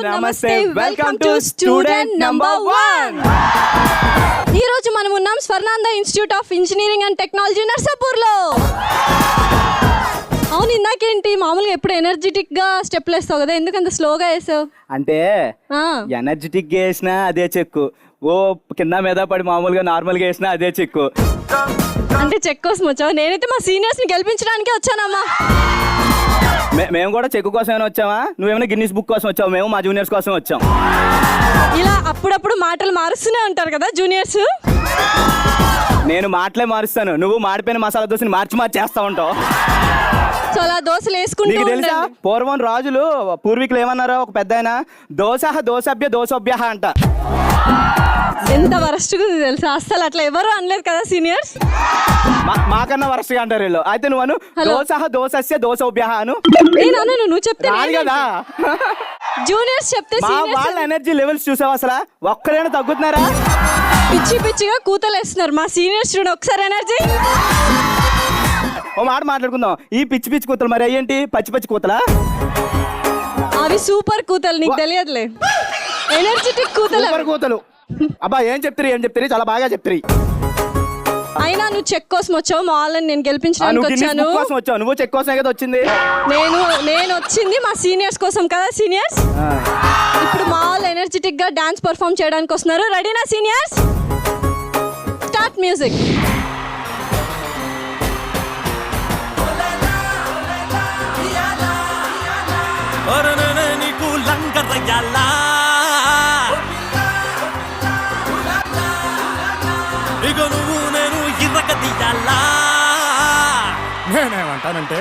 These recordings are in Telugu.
నమస్తే వెల్కమ్ టు స్టూడెంట్ నంబర్ 1. ఈ రోజు మనం ఉన్నాం Swarnandhra institute of engineering and technology నర్సాపూర్లో. అవును, ఇందాకేంటి మామూలుగా ఎప్పుడు ఎనర్జెటిక్ గా స్టెప్లు వేస్తావు కదా, ఎందుకంత స్లోగా వేసావు? అంటే ఎనర్జెటిక్ గా వేసినా అదే చెక్కు, ఓ కింద మీద పడి మామూలుగా నార్మల్ గా వేసినా అదే చెక్కు. అంటే చెక్ కోసం వచ్చావు? నేనైతే మా సీనియర్స్ ని గెలిపించడానికే వచ్చానమ్మా. మేము కూడా చెక్కు కోసమైనా వచ్చామా? నువ్వేమైనా గిన్నిస్ బుక్ కోసం వచ్చావు, మేము మా జూనియర్స్ కోసం వచ్చాం. ఇలా అప్పుడప్పుడు మాటలు మారుస్తూనే ఉంటారు కదా జూనియర్స్. నేను మాటలే మారుస్తాను, నువ్వు మాడిపోయిన మసాలా దోశని మార్చి చేస్తా ఉంటావు. సో అలా దోశలు వేసుకుంటూ నీకు తెలుసా, పూర్వం రాజులు పూర్వీకులు ఏమన్నారో, ఒక పెద్ద ఆయన దోసభ్య దోసభ్య అంట. ఎంత వరస్ట్గా ఉంది తెలుసా, అస్సలు అట్లా ఎవరు అనలేదు కదా సీనియర్స్. మాకన్నా వరస్ట్గా అంటారు వీళ్ళు. అయితే నువ్వు అను దోసస్య దోసభ్య అను. నువ్వు చెప్తే కదా జూనియర్స్ చెప్తే వాళ్ళ ఎనర్జీ లెవెల్స్ చూసావు, అసలు ఒక్కరైనా తగ్గుతున్నారా? పిచ్చి పిచ్చిగా కూతలేస్తున్నారు మా సీనియర్స్. చూడండి ఒకసారి ఎనర్జీ. ఓ మాట మాట్లాడుకుందాం. ఈ పిచ్చి పిచ్చి కూతలు మరి అయ్యేంటి? పచ్చి పచ్చి కూతలా? అవి సూపర్ కూతలు, నీకు తెలియదులే. ఎనర్జెటిక్ కూతలు. అబ్బా ఏం చెప్తారు, చాలా బాగా చెప్తారు. అయినా నువ్వు చెక్ కోసం వచ్చావు, మా వాళ్ళని నేను గెలిపించడానికి వచ్చాను. నువ్వు చెక్ కోసమే కదా వచ్చింది. నేను వచ్చింది మా సీనియర్స్ కోసం కదా. సీనియర్స్ ఇప్పుడు మా వాళ్ళు ఎనర్జెటిక్ గా డాన్స్ పర్ఫామ్ చేయడానికి వస్తున్నారు. రెడీనా సీనియర్స్? Start music. నేనేమంటానంటే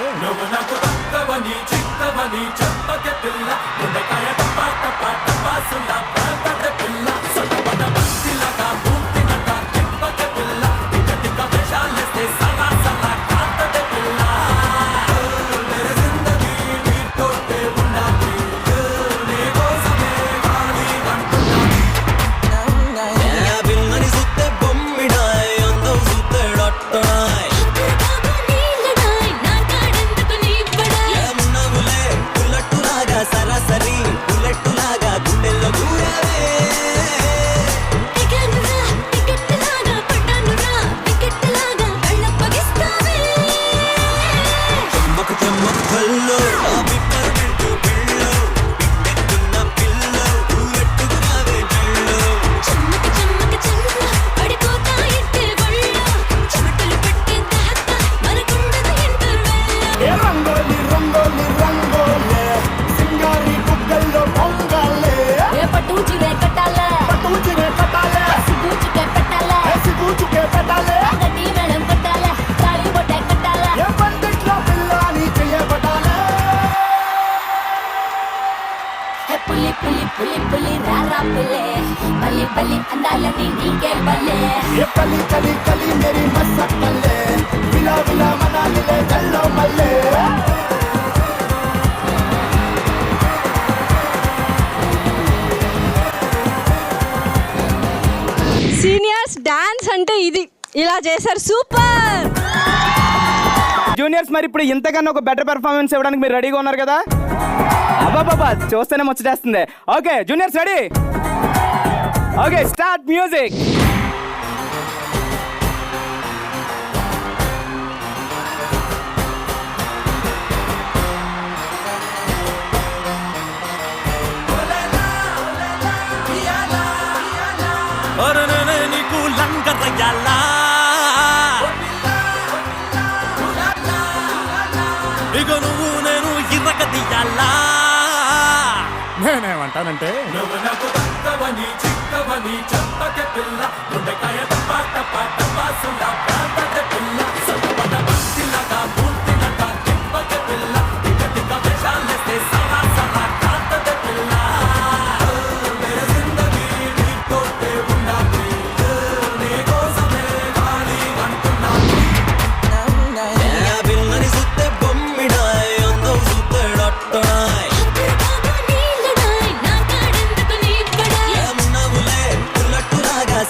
సీనియర్స్ డాన్స్ అంటే ఇది, ఇలా చేశారు, సూపర్. జూనియర్స్ మరి ఇప్పుడు ఇంతకన్నా ఒక బెటర్ పెర్ఫార్మెన్స్ ఇవ్వడానికి మీరు రెడీగా ఉన్నారు కదా? అబ్బాబాబా చూస్తేనే ముచ్చటేస్తుంది. Okay juniors ready? Okay start music. నేనేమంటానంటే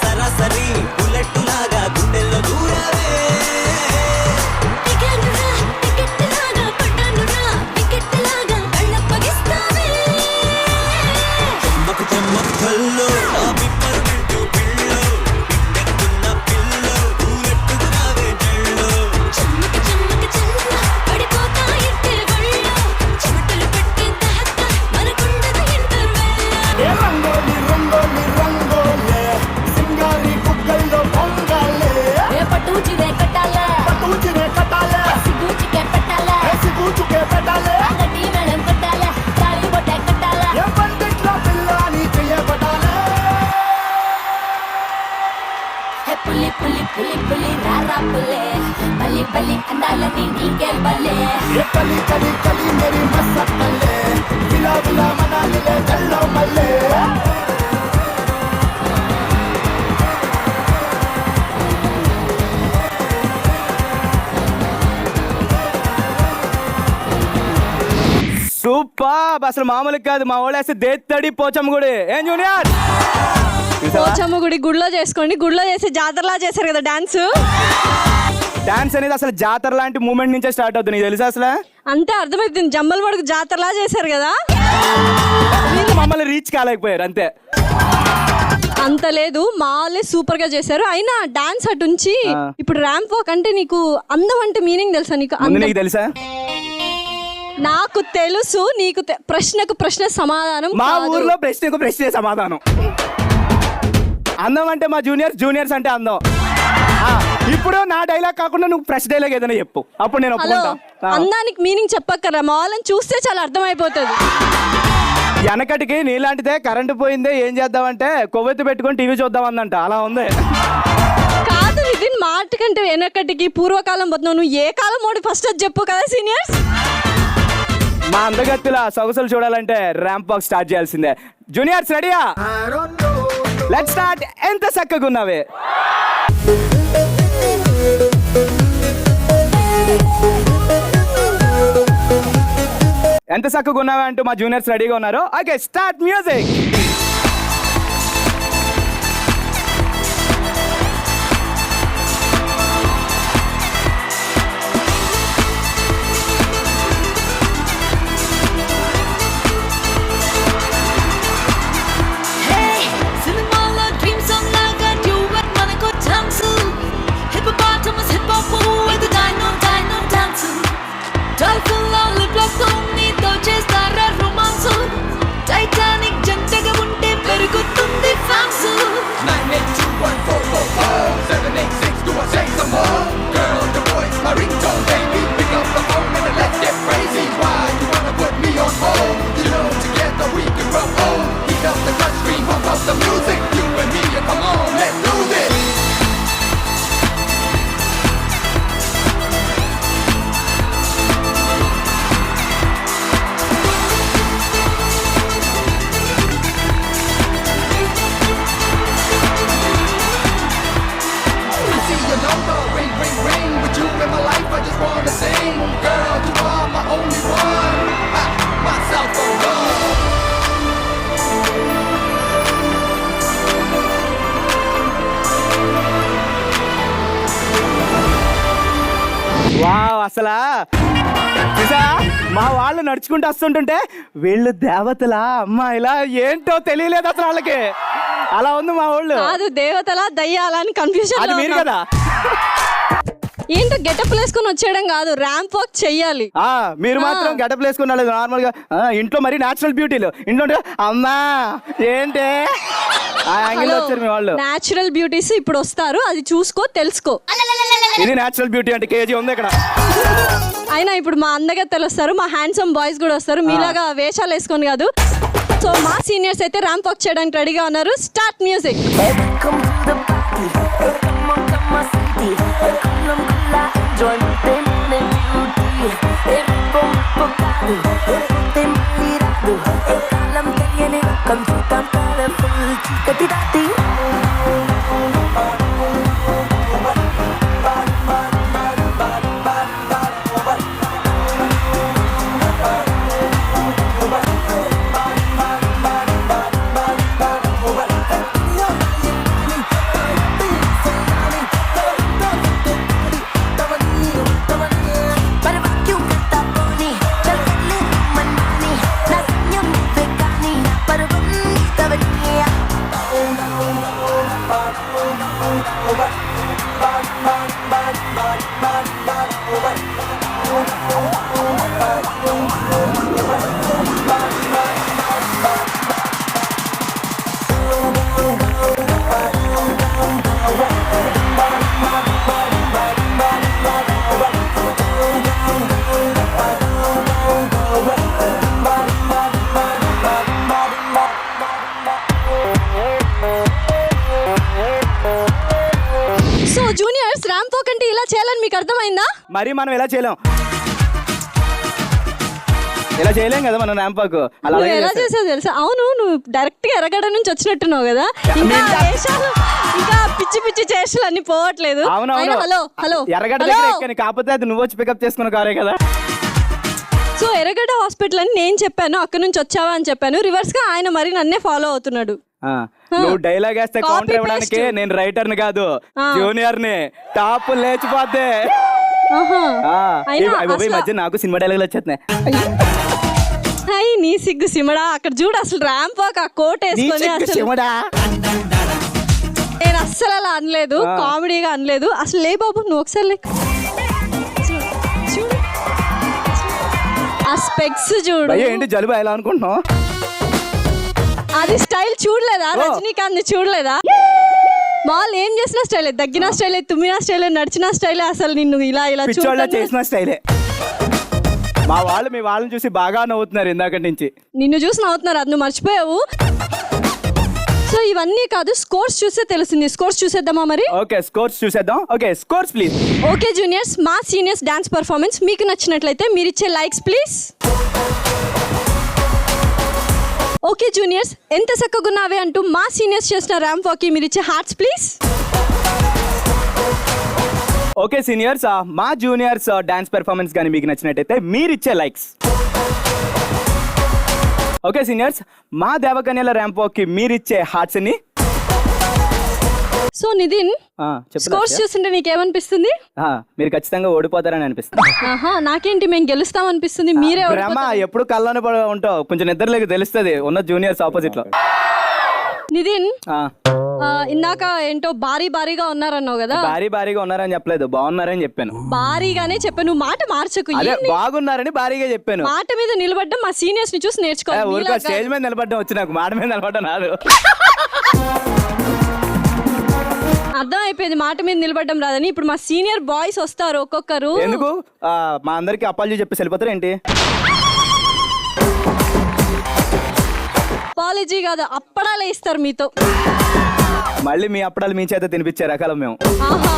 సరాసరి బుల్లెట్ లాగా గుండెల్లో దూరవే. బలి బలి అందాలని నీకే బలే ये कली कली कली मेरी मस्त कले विला विला मनाली ले चलो मल्ले సూపర్, అసలు మామూలు కాదు. మా వాళ్ళు వేస్తే దేత్తడి పోచమ్మ గుడి. ఏం జూనియర్ చూసావా? పోచమ్మ గుడి గుడిలో చేసుకోండి, గుడిలో చేసి జాతరలా చేశారు కదా డాన్స్. డాన్స్ అనేది అసలు జాతర లాంటి మూమెంట్ నుంచే స్టార్ట్ అవుతుంది, నీకు తెలుసా అసలు? అంతే అర్థమైంది, జమ్మల మడుగు జాతరలా చేశారు కదా. మమ్మల్ని రీచ్ కాలేకపోయారు అంతే. అంత లేదు, మా వాళ్ళే సూపర్ గా చేశారు. అయినా డాన్స్ అటుంచి ఇప్పుడు ర్యాంప్ వాక్ అంటే నీకు అందం అంటే మీనింగ్ తెలుసా నీకు? ముందు నీకు తెలుసా? నాకు తెలుసు, నీకు ప్రశ్నకు ప్రశ్న సమాధానం మా కాదు. ఊర్లో ప్రశ్నకు ప్రశ్నే సమాధానం. అందం అంటే మా జూనియర్స్, జూనియర్స్ అంటే అందం. ఇప్పుడు నా డైలాగ్ కాకుండా నువ్వు ఫ్రెష్ డైలాగ్ ఏదైనా చెప్పు, అప్పుడు నేను హలో, ఒప్పుకుంటా. అందానికి మీనింగ్ చెప్పక్కర్రా, మా వాళ్ళని చూస్తే చాలా అర్థమైపోతుంది. వెనకటికి నీలాంటిదే కరెంటు పోయిందే ఏం చేద్దామంటే కొవ్వెత్తి పెట్టుకొని టీవీ చూద్దాం అందంట, అలా ఉంది. కాదు ఇది మాట కంటే వెనకటికి పూర్వకాలం పోతున్నావు, నువ్వు ఏ కాలం మోడి ఫస్ట్ అది చెప్పు కదా సీనియర్స్. మా అందగత్తుల సొగసులు చూడాలంటే ర్యాంప్ వాక్ స్టార్ట్ చేయాల్సిందే. జూనియర్స్ రెడీయా? Let's start. ఎంత చక్కగా ఉన్నావే. ఎంత చక్కగా ఉన్నావే అంటూ మా జూనియర్స్ రెడీగా ఉన్నారు. Okay, start music. సినిమాలో డ్రీమ్ సాంగ్ లాగా డ్యూయట్ మనకు ఛాన్స్ హిప్పోపాటమస్ హిప్పాపు ఇది dino dino dance dolphin lip lock తో నీతో చేస్తారా రొమాన్స్ టైటానిక్ జంటగా ఉంటే పెరుగుతుంది fans 9821444 Girl, the voice, my ringtone, baby. Pick up the phone and let's get crazy. Why you wanna put me on hold? You know, together we can grow old. Heat up the country, pump up the music. You and me, come on, let's do this. I see your number, ring, ring, ring. With you in my life, I just wanna sing. Girl, you are my only one. Myself, oh God. Wow, అసలా చూసా మా వాళ్ళు నడుచుకుంటూ వస్తుంటుంటే వీళ్ళు దేవతలా అమ్మాయిలా ఏంటో తెలియలేదు అసలు వాళ్ళకి. అలా ఉంది మా వాళ్ళు. కాదు దేవతలా దయ్యాలా అని కన్ఫ్యూజన్. అది మీరు కదా. ఏంటో గెటప్ వేసుకొని వచ్చేయడం కాదు, ర్యాంప్ వాక్ చెయ్యాలి. మీరు మాత్రం గెటప్ వేసుకున్నారు నార్మల్ గా. ఇంట్లో మరి నేచురల్ బ్యూటీలు ఇంట్లో ఉంటే, అమ్మా ఏంటి ఆ యాంగిల్ వచ్చారు మీ వాళ్ళు. నేచురల్ బ్యూటీస్ ఇప్పుడు వస్తారు, అది చూసుకో తెలుసుకో. ఇది నేచురల్ బ్యూటీ అంటే కేజీ ఉంది ఇక్కడ. అయినా ఇప్పుడు మా అందగత్తెలు వస్తారు, మా హ్యాండ్సమ్ బాయ్స్ కూడా వస్తారు, మీలాగా వేషాలు వేసుకొని కాదు. సో మా సీనియర్స్ అయితే ర్యాంప్ వాక్ చేయడానికి రెడీగా ఉన్నారు. Start music. Come to the party, come on, come on, city. Come join them in beauty. Pom pocado, tem mirado. Kalam తెలియని కంఫ్యూటం కలర్ఫుల్ చీకటి రాతి. మీకు అర్థమైందా? మరి మనం ఇలా చేయలేం, ఇలా చేయలేం కదా మనం ర్యాంప్ వాక్. అలా నువ్వు అలాగే ఎలా చేస్తాం. చేసావు తెలుసా? అవును, నువ్వు డైరెక్ట్ గా ఎర్రగడ్డ నుంచి వచ్చినట్టున్నావు కదా, ఇంకా వేషాలు, ఇంకా పిచ్చి పిచ్చి చేష్టలు అన్ని పోవట్లేదు. అవునవును. అయినా హలో హలో ఎర్రగడ్డ హలో. దగ్గర ఎక్కాను, కాకపోతే అది నువ్వు వచ్చి పికప్ చేసుకున్న కారే కదా. సో ఎర్రగడ్డ హాస్పిటల్ అని నేను చెప్పాను, అక్కడ నుంచి వచ్చావా అని చెప్పాను. రివర్స్ గా ఆయన మరి నన్నే ఫాలో అవుతున్నాడు. నువ్వు డైలాగ్ వేస్తే Copy కౌంటర్ ఇవ్వడానికి paste. నేను రైటర్ ని కాదు, జూనియర్ ని. టాప్ లేచిపోద్ది. ఆహా. అయినా ఈ అసలు- మధ్య నాకు సినిమా డైలాగులు వచ్చేస్తున్నాయి. అయ్యి నీ సిగ్గు సిమడా, అక్కడ చూడు అసలు ర్యాంప్ వాక్ ఆ కోట్ వేసుకొని అసలు నేను అస్సలు అలా అనలేదు, కామెడీగా అనలేదు అసలు. లే బాబు నువ్వు ఒకసారి లే. చూడు ఆ స్పెక్స్ చూడు, అయ్యో ఏంటి జలుబు ఎలా అనుకుంటున్నావు? అది స్టైల్ చూడలేదా? రజనీకాంత్ చూడలేదా? వాళ్ళు ఏం చేసిన స్టైలే, దగ్గిన స్టైలే, తుమ్మిన స్టైలే, నడిచిన స్టైలే. అసలు నిన్ను ఇలా ఇలా పిచ్చోళ్ళ చూడగానే చేసిన స్టైలే. మా వాళ్ళు మీ వాళ్ళని చూసి బాగా నవ్వుతున్నారు ఇందాక నుంచి. నిన్ను చూసి నవ్వుతున్నారు, అది నువ్వు మర్చిపోయావు. సో ఇవన్నీ కాదు, స్కోర్స్ చూస్తే తెలిసింది. స్కోర్స్ చూసేద్దామా మరి? ఓకే స్కోర్స్ చూసేద్దాం. Okay scores please. Okay juniors, మా సీనియర్స్ డాన్స్ పర్ఫార్మెన్స్ మీకు నచ్చినట్లయితే మీరు ఇచ్చే లైక్స్ ప్లీజ్. ఓకే జూనియర్స్, ఎంత చక్కగున్నావే అంటూ మా సీనియర్స్ చేసిన ర్యాంప్ వాక్ కి మీరు ఇచ్చే హార్ట్స్ ప్లీజ్. ఓకే సీనియర్స్, మా జూనియర్స్ డాన్స్ పెర్ఫార్మెన్స్ కానీ మీకు నచ్చినట్టయితే మీరు ఇచ్చే లైక్స్. ఓకే సీనియర్స్, మా దేవకన్యల ర్యాంప్ వాక్ కి మీరు ఇచ్చే హార్ట్స్ ని. సో నితిన్, చెప్పు స్కోర్స్ లక్ష్య. చూస్తుంటే నీకేమనిపిస్తుంది? మీరు ఖచ్చితంగా ఓడిపోతారని అనిపిస్తుంది. ఆహా, నాకేంటి మేము గెలుస్తాం అనిపిస్తుంది. మీరే బ్రహ్మ ఓడిపోతారు. ఎప్పుడు కళ్ళలోనే ఉంటావు, కొంచెం నిద్రలేక తెలుస్తుంది ఉన్న జూనియర్స్ ఆపోజిట్ లో. నితిన్, ఇందాక ఏంటో భారీగా ఉన్నారన్నావు కదా. భారీగా ఉన్నారని చెప్పలేదు, బాగున్నారని చెప్పాను. భారీగానే చెప్పాను, నువ్వు మాట మార్చకు. అదే ఏంది? బాగున్నారని భారీగా చెప్పాను. మాట మీద నిలబడ్డం మా సీనియర్స్ ని చూసి నేర్చుకోవాలి. ఊరికో మీలాగా- స్టేజ్ మీద నిలబడ్డం వచ్చి నాకు మాట మీద నిలబడ్డం రాదు. అర్థం అయిపోయింది మాట మీద నిలబడ్డం రాదని. ఇప్పుడు మా సీనియర్ బాయ్స్ వస్తారు ఒక్కొక్కరు. ఎందుకు మా అందరికి అప్పాలు చెప్పి వెళ్ళిపోతారు ఏంటి? అపాలజీ కాదు, అప్పడాలే ఇస్తారు మీతో. మళ్ళీ మీ అప్పడాలు మీ చేత తినిపించే రకాలం మేము. ఆహా.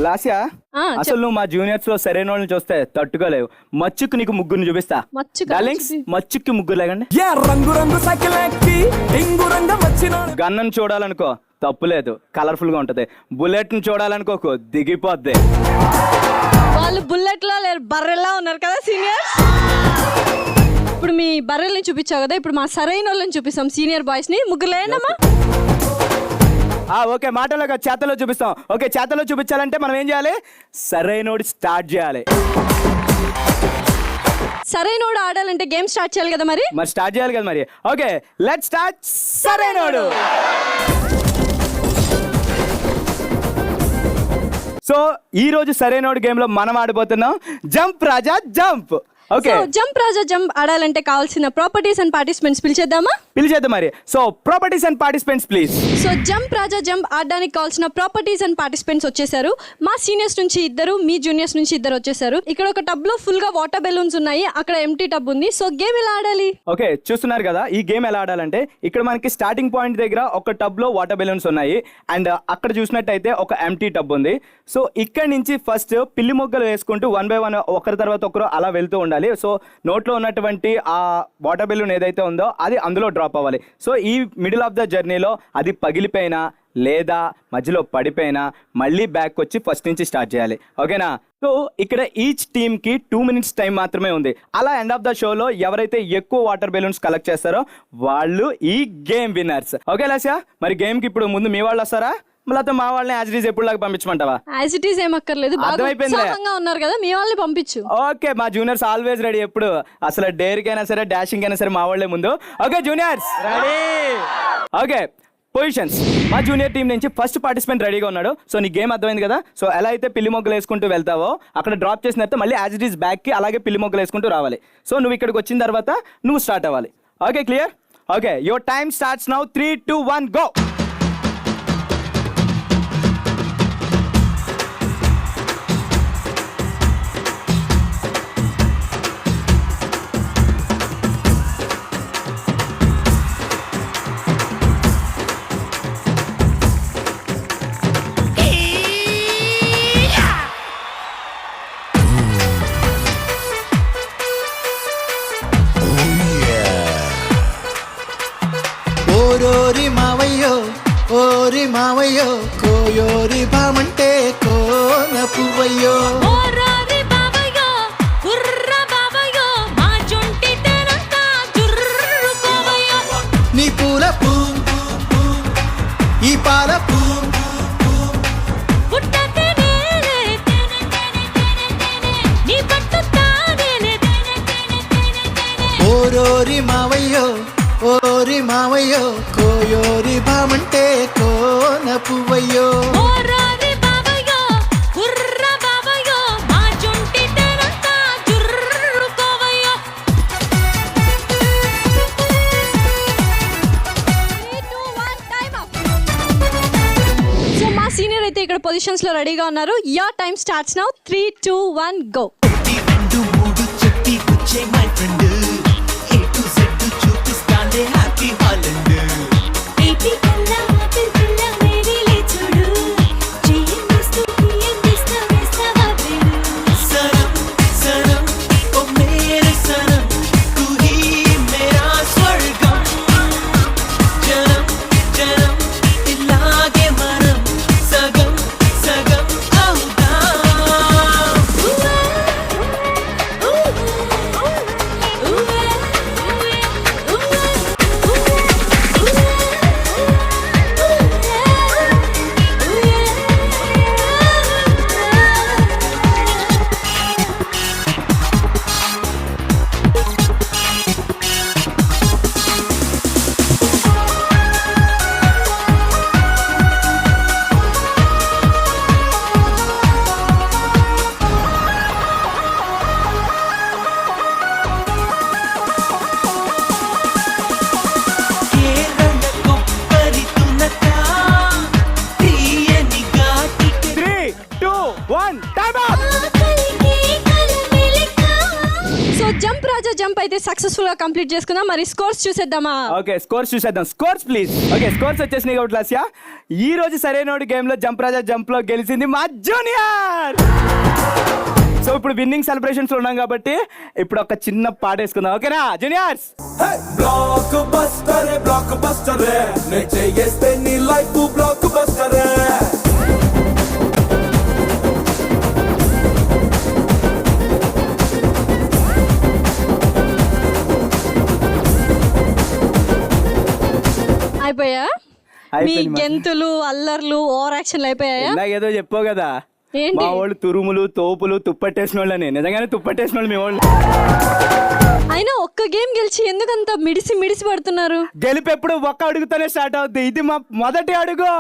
లాస్యా, చెప్పు. అసలు నువ్వు మా జూనియర్స్ లో సరైన వాళ్ళని చూస్తే తట్టుకోలేవు. మచ్చుకు నీకు ముగ్గురిని చూపిస్తా. మచ్చుకు డార్లింగ్స్, మచ్చుకి ముగ్గురు లేకండి. గన్నం చూడాలనుకో తప్పులేదు, కలర్ఫుల్ గా ఉంటది. బుల్లెట్ ని చూడాలనుకోకు దిగిపోద్ది. వాళ్ళు బుల్లెట్ లా లేరు, బర్రెల్లా ఉన్నారు కదా సీనియర్స్. ఇప్పుడు మీ బర్రెల్ని చూపించావు కదా, ఇప్పుడు మా సరైన వాళ్ళని చూపిస్తాం సీనియర్ బాయ్స్ ని. ముగ్గురు లేనమ్మా. ఓకే మాటలో కాదు, చేతలో చూపిస్తాం. ఓకే చేతలో చూపించాలంటే మనం ఏం చేయాలి? సరైనోడి స్టార్ట్ చేయాలి. సరైనోడు ఆడాలంటే గేమ్ స్టార్ట్ చేయాలి కదా మరి. స్టార్ట్ చేయాలి కదా మరి. Okay let start. Sarainodu. So ఈ రోజు సరైనోడు గేమ్ లో మనం ఆడిపోతున్నాం జంప్ రాజా జంప్. ఓకే, జంప్ రాజా జంప్ ఆడాలంటే కావాల్సిన ప్రాపర్టీస్ అండ్ పార్టిసిపెంట్స్ పిలిచేద్దామా? పిలిచేద్దాం మరి. So properties and participants please. So jump రాజా జంప్ ఆడడానికి కావాల్సిన ప్రాపర్టీస్ అండ్ పార్టిసిపెంట్స్ వచ్చేసారు. మా సీనియర్స్ నుంచి ఇద్దరు, మీ జూనియర్స్ నుంచి ఇద్దరు వచ్చేసారు. ఇక్కడ ఒక టబ్ లో ఫుల్ గా వాటర్ బెలూన్స్ ఉన్నాయి, అక్కడ ఎంటీ టబ్ ఉంది. సో గేమ్ ఎలా ఆడాలి? ఓకే చూస్తున్నారు కదా, ఈ గేమ్ ఎలా ఆడాలంటే ఇక్కడ మనకి స్టార్టింగ్ పాయింట్ దగ్గర ఒక టబ్ లో వాటర్ బెలూన్స్ ఉన్నాయి అండ్ అక్కడ చూసినట్టయితే ఒక ఎంటీ టబ్ ఉంది. సో ఇక్కడ నుంచి ఫస్ట్ పిల్లి మొగ్గలు వేసుకుంటూ 1 by 1 ఒకరి తర్వాత ఒకరు అలా వెళ్తూ ఉండాలి. సో నోట్లో ఉన్నటువంటి ఆ వాటర్ బెలూన్ ఏదైతే ఉందో అది అందులో డ్రాప్ అవ్వాలి. సో ఈ మిడిల్ ఆఫ్ ద జర్నీలో అది పగిలిపోయినా లేదా మధ్యలో పడిపోయినా మళ్ళీ బ్యాక్ వచ్చి ఫస్ట్ నుంచి స్టార్ట్ చేయాలి. ఓకేనా? సో ఇక్కడ ఈచ్ టీమ్ కి 2 minutes టైం మాత్రమే ఉంది. అలా ఎండ్ ఆఫ్ ద షోలో ఎవరైతే ఎక్కువ వాటర్ బెలూన్స్ కలెక్ట్ చేస్తారో వాళ్ళు ఈ గేమ్ విన్నర్స్. ఓకే లాస్యా, మరి గేమ్ కి ఇప్పుడు ముందు మీ వాళ్ళు వస్తారా, లేకపోతే మా వాళ్ళని యాజ్ ఇట్ ఈజ్ ఎప్పుడులాగా పంపించమంటావా? యాజ్ ఇట్ ఈస్ ఏమక్కర్లేదు, బాగా అర్థమైపోయిందిలే. ఉత్సాహంగా ఉన్నారు కదా, మీ వాళ్ళని పంపించు. ఓకే, మా జూనియర్స్ ఆల్వేస్ రెడీ. ఎప్పుడు అసలు డేర్కైనా సరే డాషింగ్ అయినా సరే మా వాళ్ళే ముందు. Okay juniors ready. Okay positions. మా జూనియర్ టీం నుంచి ఫస్ట్ పార్టిసిపెంట్ రెడీగా ఉన్నాడు. సో నీ గేమ్ అర్థమైంది కదా. సో ఎలా అయితే పిల్లి మొగ్గలు వేసుకుంటూ వెళ్తావో అక్కడ డ్రాప్ చేసిన తర్వాత మళ్ళీ యాజ్ ఇట్ ఈస్ బ్యాక్ కి అలాగే పిల్లి మొగ్గలు వేసుకుంటూ రావాలి. సో నువ్వు ఇక్కడికి వచ్చిన తర్వాత నువ్వు స్టార్ట్ అవ్వాలి. Okay clear? Okay your time starts now. 3, 2, 1 go. మావయ్యో కోయోరి భామంటే కోన పువ్వయ్యో ఓరారి బావయ్యో కుర్ర బావయ్యో మా జొంటి తెరంతా జుర్రుకోవయ్యో నీ పూల పూ ఈ పాల పూ పుట్టతే నేనే తేనే తేనే తేనే తేనే నీ పట్టు తానేనే తేనే తేనే తేనే తేనే ఓరోరి మావయ్యో ఓరి మావయ్యో కోయోరి భామంటే కోన పువ్వయ్యో ఓరారి బావయ్యో కుర్ర బావయ్యో మా జొంటి తెరంతా జుర్రుకోవయ్యో 3, 2, 1, time up. సో మా సీనియర్ అయితే ఇక్కడ పొజిషన్స్ లో రెడీగా ఉన్నారు. Your time starts now. 3, 2, 1 go. రెండు మూడు చెప్పి వచ్చే my friend A to Z చూపిస్తాండే హ్యాపీ హాలండ్ ఏపీ కల్లా ఆపిల్ పిల్ల మేరీ లేచుడు చెయ్యందిస్తూ బియ్యందిస్తూ వేస్తావా వేడు సరం సరం ఓ మేరే సరం తూ హీ మేరా స్వర్గం జనం జనం ఇలాగే మనం సగం సగం అవుదాం కేరళ కొబ్బరి తునక తీయని ఘాటికి 3, 2, 1, time up. సో జంప్ రాజా జంప్ అయితే సక్సెస్ఫుల్ గా కంప్లీట్ చేసుకుందాం. మరి స్కోర్స్ చూసేద్దామా? ఓకే స్కోర్స్ చూసేద్దాం. Scores please. ఓకే స్కోర్స్ వచ్చేసినాయి కాబట్టి లాస్యా ఈ రోజు సరైనోడి గేమ్ లో జంప్ రాజా జంప్ లో గెలిచింది మా జూనియర్. సో ఇప్పుడు విన్నింగ్ సెలబ్రేషన్స్ లో ఉన్నాం కాబట్టి ఇప్పుడు ఒక చిన్న పాట వేసుకుందాం. ఓకేనా జూనియర్స్? బ్లాక్ బస్టర్ నే చేస్తే నీ లైఫ్ బ్లాక్ బస్టర్ అయిపోయా మీ అయిపోయింది మరి. గెంతులు అల్లర్లు ఓవర్ యాక్షన్లు అయిపోయాయా? ఇందాక ఏదో చెప్పావు కదా ఏంటి? మా వాళ్ళు తురుములు తోపులు తుప్పట్టేసిన వాళ్ళని. నిజంగానే తుప్పట్టేసిన వాళ్ళు మీ వాళ్ళు. అయినా ఒక్క గేమ్ గెలిచి ఎందుకంత మిడిసి మిడిసి పడుతున్నారు? గెలుపు ఎప్పుడు ఒక్క అడుగుతోనే స్టార్ట్ అవుద్ది. ఇది మా మొదటి అడుగు.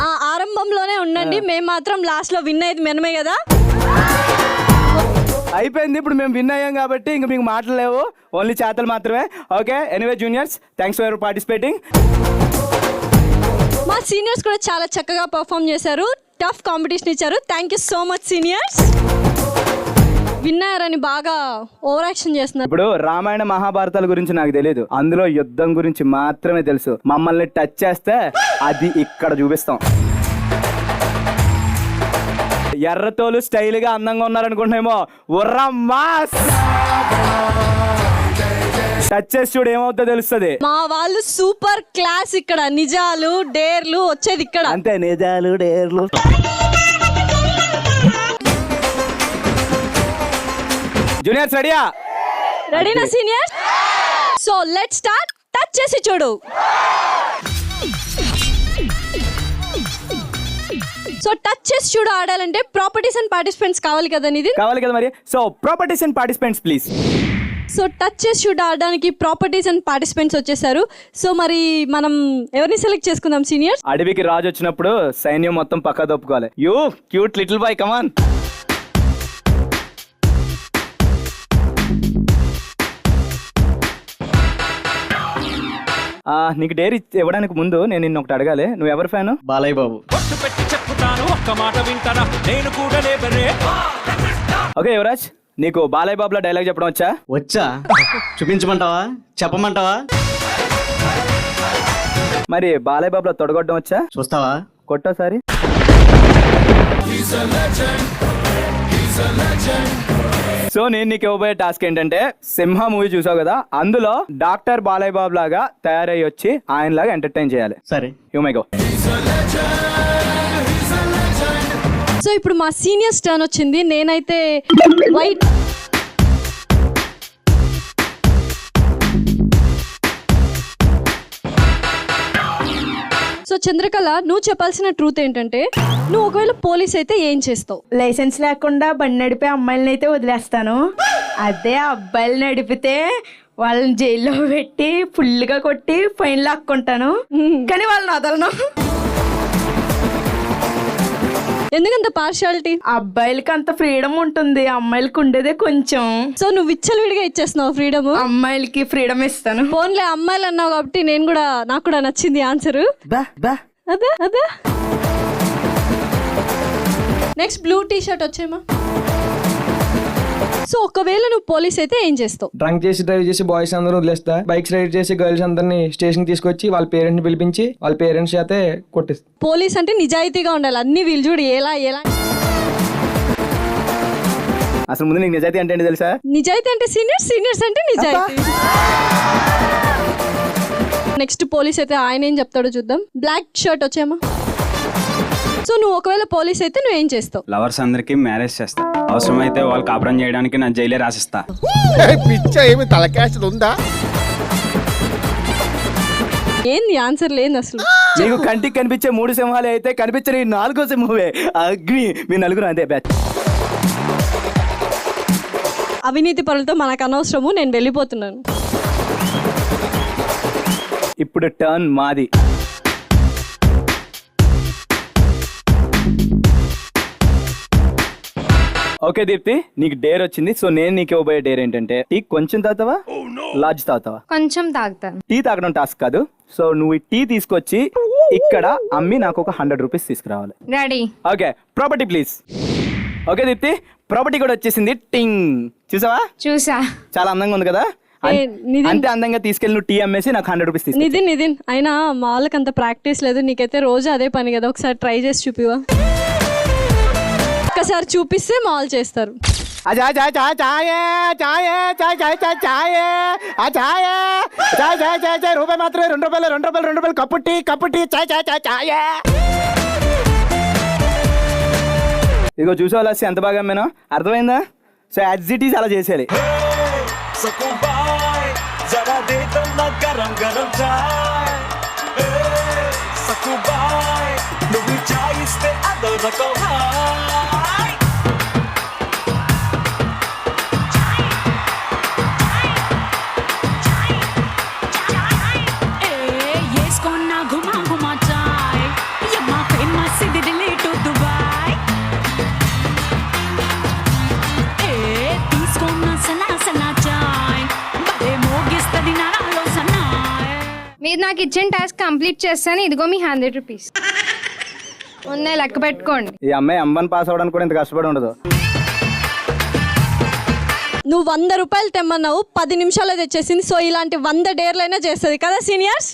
ఆ ఆరంభంలోనే ఉండండి. మేము మాత్రం లాస్ట్ లో విన్ అయ్యేది మనమే కదా. అయిపోయింది. ఇప్పుడు మేము విన్ అయ్యాం కాబట్టి ఇంక మీకు మాటలు లేవు, ఓన్లీ చేతలు మాత్రమే. Okay anyway juniors thanks for participating. మా సీనియర్స్ కూడా చాలా చక్కగా పర్ఫామ్ చేశారు. టఫ్ కాంపిటీషన్ ఇచ్చారు. Thank you so much seniors. విన్నారని బాగా ఓవర్ యాక్షన్ చేస్తున్నారు. ఇప్పుడు రామాయణ మహాభారతాల గురించి నాకు తెలియదు, అందులో యుద్ధం గురించి మాత్రమే తెలుసు. మమ్మల్ని టచ్ చేస్తే అది ఇక్కడ చూపిస్తాం. ఎర్రతోలు స్టైల్ గా అందంగా ఉన్నారనుకుంటున్నామో ఉర్రా మాస్. టచ్ చేసి చూడు ఏమవుతుందో తెలుస్తుంది. మా వాళ్ళు సూపర్ క్లాస్. ఇక్కడ నిజాలు డేర్లు వచ్చేది ఇక్కడ. అంతే నిజాలు డేర్లు. జూనియర్స్ రెడీయా? రెడీనా seniors? So let's start. Touch చేసి చూడు. సో టచ్ చేసి చూడు ఆడాలంటే ప్రాపర్టీస్ అండ్ పార్టిసిపెంట్స్ కావాలి కదా నితిన్? కావాలి కదా మరి. So properties and participants please. So touch చేసి చూడు ఆడడానికి ప్రాపర్టీస్ అండ్ పార్టిసిపెంట్స్ వచ్చేసారు. సో మరి మనం ఎవరిని సెలెక్ట్ చేసుకుందాం సీనియర్స్? అడవికి రాజు వచ్చినప్పుడు సైన్యం మొత్తం పక్కా దొప్పుకోవాలి. యూ క్యూట్ లిటిల్ బాయ్ కమాన్. నీకు డేర్ ఇవ్వడానికి ముందు నేను నిన్ను ఒకటి అడగాలి. నువ్వు ఎవరి ఫ్యాను? బాలయ్య బాబు. ఒట్టు పెట్టి చెప్పుతాను ఒక్క మాట వింటారా నేను కూడా లేబరే ఓకే యువరాజ్ నీకు బాలయ్య బాబులో డైలాగ్ చెప్పడం వచ్చా? వచ్చా? చూపించమంటావా? చెప్పమంటావా? మరి బాలయ్య బాబులో తొడగొట్టడం వచ్చా? చూస్తావా? కొట్టోసారి. సో నేను నీకు ఇవ్వబోయే టాస్క్ ఏంటంటే సింహ మూవీ చూసావు కదా, అందులో డాక్టర్ బాలయ్య బాబు లాగా తయారయ్యి వచ్చి ఆయన లాగా ఎంటర్టైన్ చేయాలి. సరే, యు మే గో. సో ఇప్పుడు మా సీనియర్స్ టర్న్ వచ్చింది. నేనైతే వైట్. సో చంద్రకళ, నువ్వు చెప్పాల్సిన ట్రూత్ ఏంటంటే నువ్వు ఒకవేళ పోలీస్ అయితే ఏం చేస్తావు? లైసెన్స్ లేకుండా బండి నడిపే అమ్మాయిలని అయితే వదిలేస్తాను. అదే అబ్బాయిలు నడిపితే వాళ్ళని జైల్లో పెట్టి ఫుల్గా కొట్టి ఫైన్ లాక్కుంటాను. కానీ వాళ్ళని వదలను. ఎందుకంత పార్షాలిటీ? అబ్బాయిలకి అంత ఫ్రీడమ్ ఉంటుంది, అమ్మాయిలకి ఉండేదే కొంచెం. సో నువ్వు విచ్చలవిడిగా ఇచ్చేస్తున్నావు ఫ్రీడమ్. అమ్మాయిలకి ఫ్రీడమ్ ఇస్తాను. ఫోన్లే అమ్మాయిలు అన్నావు కాబట్టి నాకు కూడా నచ్చింది ఆన్సర్. అదే నెక్స్ట్ బ్లూ టీ షర్ట్ వచ్చేమా. సో ఒకవేళ నువ్వు పోలీస్ అయితే ఏం చేస్తావు? డ్రంక్ చేసి డ్రైవ్ చేసి బాయ్స్ అందరూ వదిలేస్తా. బైక్స్ రైడ్ చేసి గర్ల్స్ అందరినీ స్టేషన్ తీసుకొచ్చి వాళ్ళ పేరెంట్స్ పిలిపించి వాళ్ళ పేరెంట్స్ చేతే కొట్టిస్తా. పోలీస్ అంటే నిజాయితీగా ఉండాలి. అన్ని వీళ్ళు చూడు ఎలా. అసలు ముందు నీకు నిజాయితీ అంటే ఏంటి తెలుసా? నిజాయితీ అంటే సీనియర్స్ అంటే నిజాయితీ. నెక్స్ట్ పోలీస్ అయితే ఆయన ఏం చెప్తాడో చూద్దాం. బ్లాక్ షర్ట్ వచ్చేమా. సో నువ్వు ఒకవేళ పోలీస్ అయితే నువ్వు ఏం చేస్తావు? లవర్స్ అందరికి మ్యారేజ్ చేస్తా. అవసరమైతే వాళ్ళు కాపురం చేయడానికి నా జైలే రాసిస్తా. పిచ్చ ఏమి తలకాశలు ఉందా? ఏంది ఆన్సర్ లేదు అసలు. నీకు కంటికి కనిపించే 3 సింహాలే అయితే కనిపించని 4వ సింహమే అగ్ని. మీ నలుగురు అదే బ్యాచ్. అవినీతి పరులతో మనకు అనవసరము, నేను వెళ్ళిపోతున్నాను. ఇప్పుడు టర్న్ మాది. ఓకే దీప్తి, నీకు డేర్ వచ్చింది. సో నేను నీకు ఇవ్వబోయే డేర్ ఏంటంటే టీ కొంచెం తాగుతావా, లార్జ్ తాగుతావా? కొంచెం తాగుతాను. టీ తాగడం టాస్క్ కాదు. సో నువ్వు ఈ టీ తీసుకొచ్చి ఇక్కడ అమ్మి నాకు ఒక 100 రూపీస్ తీసుకురావాలి. Ready. Okay, property please. Okay Deepti, property కూడా వచ్చేసింది. టింగ్, చూసావా? చూసా. చాలా అందంగా ఉంది కదా. అంతే అందంగా తీసుకెళ్ళి నువ్వు టీ అమ్మేసి నాకు 100 రూపీస్ తీసుకు. నితిన్ అయినా మా వాళ్ళకి అంత ప్రాక్టీస్ లేదు, నీకైతే రోజు అదే పని కదా. ఒకసారి ట్రై చేసి చూపివా? ఒక్కసారి చూపిస్తే మా వాళ్ళు చేస్తారు. రూపాయి మాత్రమే, 2 రూపాయలు కప్పుట్టి చాయ్. ఇదిగో చూసావా లస్సి ఎంత బాగా అమ్మానో, అర్థమైందా? సో యాజ్ ఇట్ ఈస్ అలా చేసేయాలి. మీరు నాకు ఇచ్చిన టాస్క్ కంప్లీట్ చేస్తాను. ఇదిగో మీ 100 రూపీస్ ఉన్నాయి, లెక్క పెట్టుకోండి. ఈ అమ్మాయి అమ్మని పాస్ అవ్వడానికి కూడా ఇంత కష్టపడి ఉండదు. నువ్వు 100 రూపాయలు తెమ్మన్నావు, 10 నిమిషాల్లో తెచ్చేసింది. సో ఇలాంటి 100 డేర్లైనా చేస్తుంది కదా సీనియర్స్.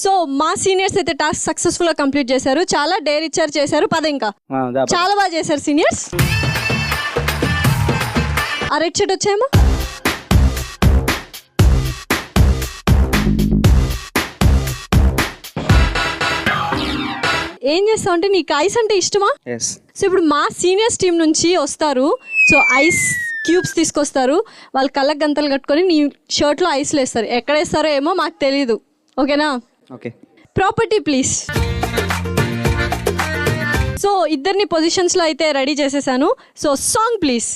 సో మా సీనియర్స్ అయితే టాస్క్ సక్సెస్ఫుల్ గా కంప్లీట్ చేశారు. చాలా డేర్ ఇచ్చారు, చేశారు. ఇంకా చాలా బాగా చేశారు సీనియర్స్. ఆ రెడ్ షర్ట్ వచ్చాయేమో. ఏం చేస్తావు అంటే నీకు ఐస్ అంటే ఇష్టమా? సో ఇప్పుడు మా సీనియర్స్ టీం నుంచి వస్తారు. సో ఐస్ క్యూబ్స్ తీసుకొస్తారు. వాళ్ళు కళ్ళకు గంతలు కట్టుకొని నీ షర్ట్లో ఐస్లు వేస్తారు. ఎక్కడ వేస్తారో ఏమో మాకు తెలీదు. ఓకేనా? ఓకే. Property please. సో ఇద్దరిని పొజిషన్స్లో అయితే రెడీ చేసేసాను. So song please.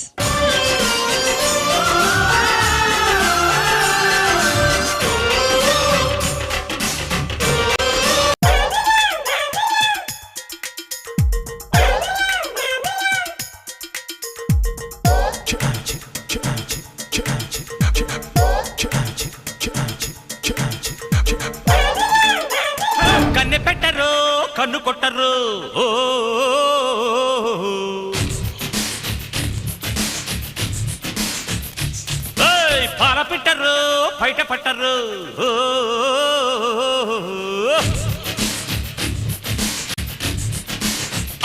కన్నె పెట్టరు, కన్ను కొట్టరు, పాల పెట్టరు, బయట పట్టరు.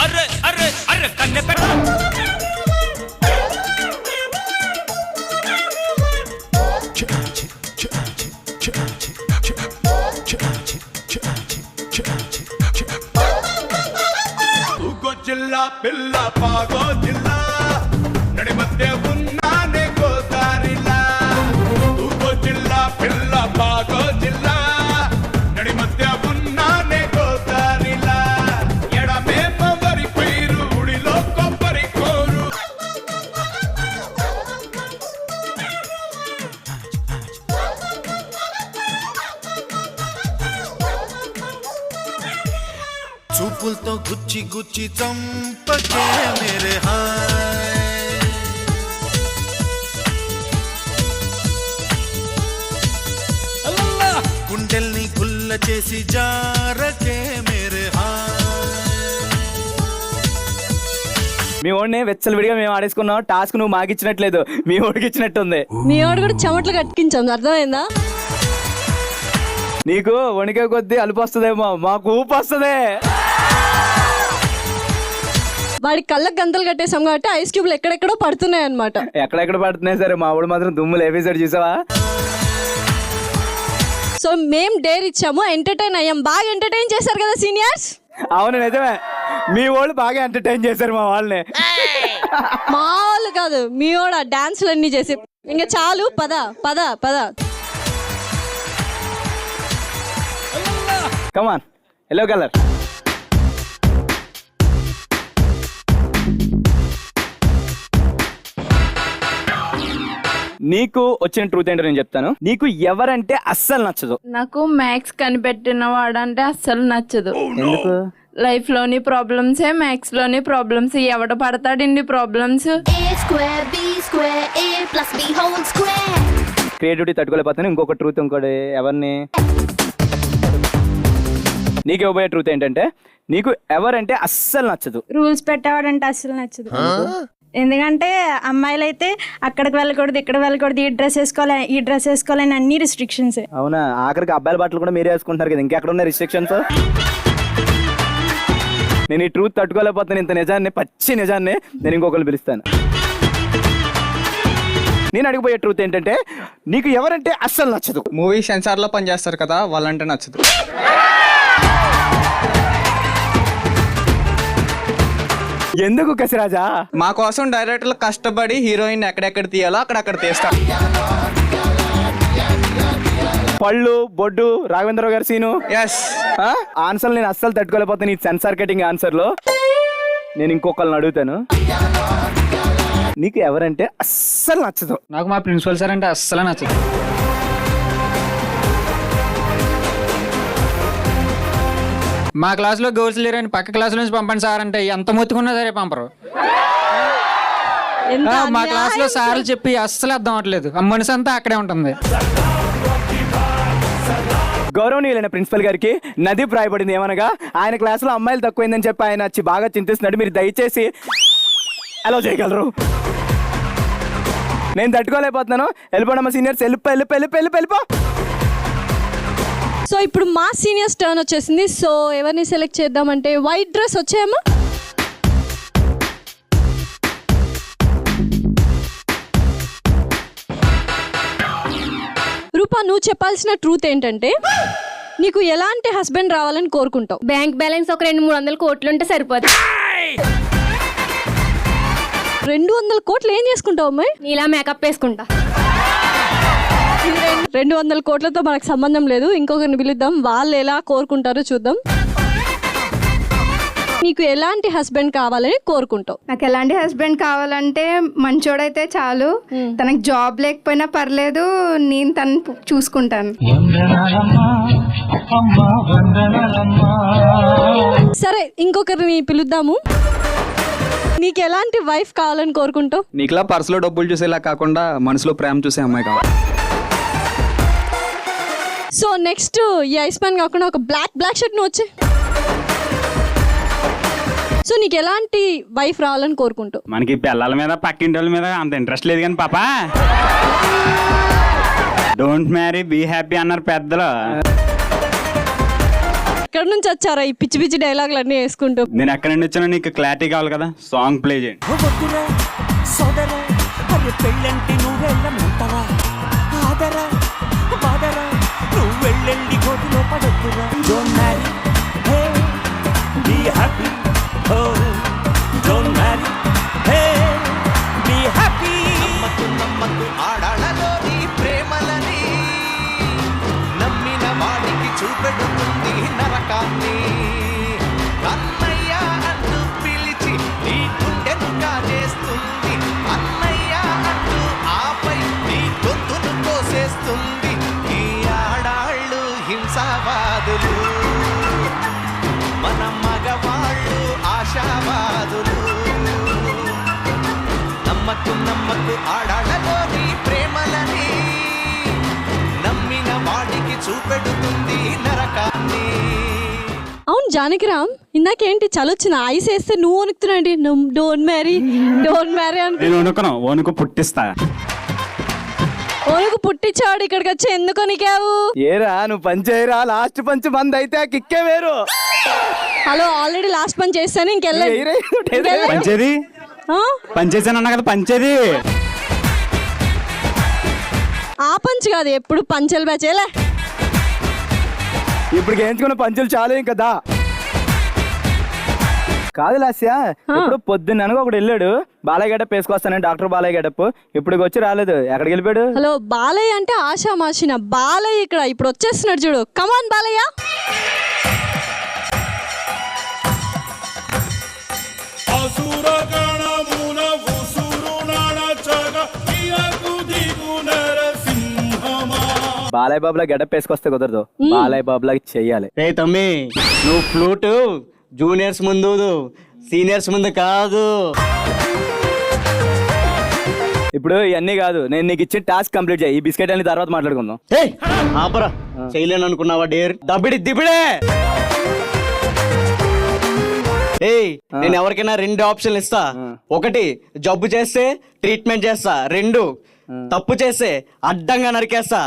అర్రే అర్రే అర్రే కన్నె పెట్టరు. పిల్ల పాగో జిల్లా నడి మధ్య ఉన్నానే గోదారిలా తూగో జిల్లా పిల్ల పాగో జిల్లా నడి మధ్య ఉన్నానే గోదారిలా ఎడమే పొగరి పైరు ఉడిలో కొబ్బరి కోరు చూపులతో గుచ్చి గుచ్చి చంపకే మేరే హాయ్ గుండెల్ని గుల్ల చేసి జారకే మేరే హాయ్ మీ ఓడిని వెచ్చలవిడిగా మేము ఆడేసుకున్నాం. టాస్క్ నువ్వు మాకిచ్చినట్లేదు, మీ ఓడికి ఇచ్చినట్టుంది. మీ వాడు కూడా చెమట్లు కట్టించాం, అర్థమైందా? నీకు వణికే కొద్దీ అలుపు వస్తుందేమో, మాకు ఊపు వస్తుంది. వాడి కళ్ళకు గంతలు కట్టేసాం కాబట్టి ఐస్ క్యూబ్లు ఎక్కడెక్కడో పడుతున్నాయి అనమాట. ఎక్కడెక్కడ పడుతున్నాయి సరే, మా ఊడు మాత్రం దుమ్ములు ఎపిసోడ్ చూసావా? సో మేం డేర్ ఇచ్చాము, ఎంటర్టైన్ అయ్యాం. బాగా ఎంటర్టైన్ చేశారు కదా సీనియర్స్? అవును నిజమే, మీ వాళ్ళు బాగా ఎంటర్టైన్ చేశారు మా వాళ్ళని. మా వాళ్ళు కాదు, మీ వాడు ఆ డాన్సులు అన్ని చేసి. ఇంకా చాలు, పద పద పద. కమాన్, ఎల్లో కలర్. నీకు వచ్చిన ట్రూత్ ఏంటో నేను చెప్తాను. నీకు ఎవరంటే అస్సలు నచ్చదు? నాకు మ్యాథ్స్ కనిపెట్టిన వాడంటే అస్సలు నచ్చదు. ఎందుకు? లైఫ్ లోని ప్రాబ్లమ్సే, మ్యాథ్స్ లోని ప్రాబ్లమ్స్. ఎవడ పడతాడండి ప్రాబ్లమ్స్? క్రియేటివిటీ తట్టుకోలేకపోతాను. ఇంకొక ట్రూత్, ఇంకోటి ఎవరిని నీకు ఇవ్వబోయే ట్రూత్ ఏంటంటే నీకు ఎవరంటే అస్సలు నచ్చదు? రూల్స్ పెట్టేవాడంటే అస్సలు నచ్చదు. ఎందుకంటే అమ్మాయిలు అయితే అక్కడికి వెళ్ళకూడదు, ఇక్కడ వెళ్ళకూడదు, ఈ డ్రెస్ వేసుకోవాలని అన్ని రిస్ట్రిక్షన్స్. అవునా? ఆఖరికి అబ్బాయిల బట్టలు కూడా మీరే వేసుకుంటారు కదా, ఇంకెక్కడ ఉన్నాయి రిస్ట్రిక్షన్స్? నేను ఈ ట్రూత్ తట్టుకోలేకపోతాను, ఇంత నిజాన్ని, పచ్చి నిజాన్ని. నేను ఇంకొకరిని పిలుస్తాను. నేను అడిగిపోయే ట్రూత్ ఏంటంటే నీకు ఎవరంటే అస్సలు నచ్చదు? మూవీ సెన్సార్ లో పని చేస్తారు కదా, వాళ్ళంటే నచ్చదు. ఎందుకు కసిరాజా? మా కోసం డైరెక్టర్లు కష్టపడి హీరోయిన్ ఎక్కడెక్కడ తీయాలో అక్కడక్కడ తీస్తారు. పళ్ళు బొడ్డు రాఘవేంద్రరావు గారి సీను. ఎస్, ఆన్సర్ నేను అస్సలు తట్టుకోలేకపోతాను. ఈ సెన్సార్ కటింగ్ ఆన్సర్లో నేను ఇంకొకళ్ళని అడుగుతాను. నీకు ఎవరంటే అస్సలు నచ్చదు? నాకు మా ప్రిన్సిపల్ సార్ అంటే అస్సలు నచ్చదు. మా క్లాస్లో గర్ల్స్ లేరని పక్క క్లాస్ నుంచి పంపండి సార్ అంటే ఎంత మొత్తుకున్నా సరే పంపరు. ఎంత మా అన్యాయం క్లాస్లో సార్. సార్లు చెప్పి అస్సలు అర్థం అవట్లేదు. ఆ మనసు అంతా అక్కడే ఉంటుంది. గౌరవనీయులైన ప్రిన్సిపల్ గారికి నది ప్రాయపడింది ఏమనగా ఆయన క్లాసులో అమ్మాయిలు తక్కువైందని చెప్పి ఆయన వచ్చి బాగా చింతిస్తున్నాడు. మీరు దయచేసి అలో చేయగలరు? నేను తట్టుకోలేకపోతున్నాను. వెళ్ళిపోడమ్మా సీనియర్స్, వెళ్ళిపో. సో ఇప్పుడు మా సీనియర్స్ టర్న్ వచ్చేసింది. సో ఎవరిని సెలెక్ట్ చేద్దామంటే వైట్ డ్రెస్ వచ్చాయమ్మా. రూపా, నువ్వు చెప్పాల్సిన ట్రూత్ ఏంటంటే నీకు ఎలాంటి హస్బెండ్ రావాలని కోరుకుంటావు? బ్యాంక్ బ్యాలెన్స్ ఒక 200-300 కోట్లు ఉంటే సరిపోతుంది. 200 కోట్లు ఏం చేసుకుంటావు అమ్మాయి? నీలా మేకప్ వేసుకుంటా. 200 కోట్లతో మనకు సంబంధం లేదు. ఇంకొకరిని పిలుద్దాం, వాళ్ళు ఎలా కోరుకుంటారో చూద్దాం. నీకు ఎలాంటి హస్బెండ్ కావాలని కోరుకుంటావు? నాకు ఎలాంటి హస్బెండ్ కావాలంటే మంచోడైతే చాలు. తనకు జాబ్ లేకపోయినా పర్లేదు, నేను తను చూసుకుంటాను. సరే, ఇంకొకరిని పిలుద్దాము. నీకు ఎలాంటి వైఫ్ కావాలని కోరుకుంటావు? నీకులా పర్సులో డబ్బులు చూసేలా కాకుండా మనసులో ప్రేమ చూసే అమ్మాయి కావాలి. సో నెక్స్ట్ ఈ ఐస్ ప్యాన్ కాకుండా ఒక బ్లాక్ షర్ట్ నువ్వు వచ్చి. సో నీకు ఎలాంటి వైఫ్ రావాలని కోరుకుంటావు? మనకి పిల్లల మీద పక్కింటి వాళ్ళ మీద అంత ఇంట్రెస్ట్ లేదు కానీ పాపా, డోంట్ మ్యారీ బీ హ్యాపీ అన్నారు పెద్దలు. ఎక్కడ నుంచి వచ్చారా ఈ పిచ్చి పిచ్చి డైలాగులు అన్నీ వేసుకుంటూ? నేను ఎక్కడి నుండి వచ్చానో నీకు క్లారిటీ కావాలి కదా, సాంగ్ ప్లే చేయండి. సోదరా అరే పెళ్ళంటే నువ్వెళ్ళమంటావా? ఆదరా బాదరా నువ్వు వెళ్ళండి గోతులో పడొద్దురా. Don't worry be happy, don't చూపెడుతుంది నరకాన్ని. అన్నయ్య అంటూ పిలిచి నీ గుండెను కాజేస్తుంది. అన్నయ్య అంటూ ఆపై నీ గొంతును కోసేస్తుంది. ఈ ఆడాళ్ళు హింసావాదులు, మన మగవాళ్ళు ఆశావాదులు. నమ్మకు నమ్మకు ఆడాళ్ళలోని ప్రేమలని, నమ్మిన వాడికి చూపెడుతుంది నరకాన్ని. అవును జానకిరామ్, ఇందాకేంటి చలొచ్చిన ఐస్ వేస్తే నువ్వు వణుకుతున్నాండి. డోంట్ మ్యారీ అని నేను వణుకును, వణుకు పుట్టిస్తా. వణుకు పుట్టించాడు, ఇక్కడికి వచ్చి ఎందుకు వణికావు? ఏరా నువ్వు పంచేయరా, లాస్ట్ పంచ్ మంది అయితే ఆ కిక్కే వేరు. హలో, ఆల్రెడీ లాస్ట్ పని చేస్తాను, ఇంకెళ్ళండి. పంచేది పంచేసాను అన్నా కదా, పంచేది ఆ పంచ్ కాదు, ఎప్పుడు పంచలు బచేలే. ఇప్పుడు గేయించుకున్న పంచులు చాలు ఇంకా దా. కాదు లాస్య, ఇప్పుడు పొద్దున్న ఒకడు వెళ్ళాడు బాలయ్య గడప వేసుకొస్తానని, డాక్టర్ బాలయ్య గడప. ఇప్పుడు వచ్చి రాలేదు, ఎక్కడికి వెళ్ళిపోయాడు? హలో, బాలయ్య అంటే ఆశా మాషిన బాలయ్య ఇక్కడ ఇప్పుడు వచ్చేస్తున్నాడు చూడు. కమాన్ బాలయ్య. బాలయ్య బాబులా గడప వేసుకొస్తే కుదరదు, బాలయ్య బాబులా చెయ్యాలి. రే తమ్మి, నువ్వు ఫ్లూట్ జూనియర్స్ ముందు సీనియర్స్ ముందు కాదు. ఇప్పుడు ఇవన్నీ కాదు, నేను నీకు ఇచ్చిన టాస్క్ కంప్లీట్ చేయి. ఈ బిస్కెట్ అన్ని తర్వాత మాట్లాడుకుందాం. ఆపరా, చేయలేను అనుకున్నావా? డేర్ దబ్బిడి దిబిడే. నేను ఎవరికైనా 2 ఆప్షన్లు ఇస్తా. 1 జబ్బు చేస్తే ట్రీట్మెంట్ చేస్తా, 2 తప్పు చేస్తే అడ్డంగా నరికేస్తా.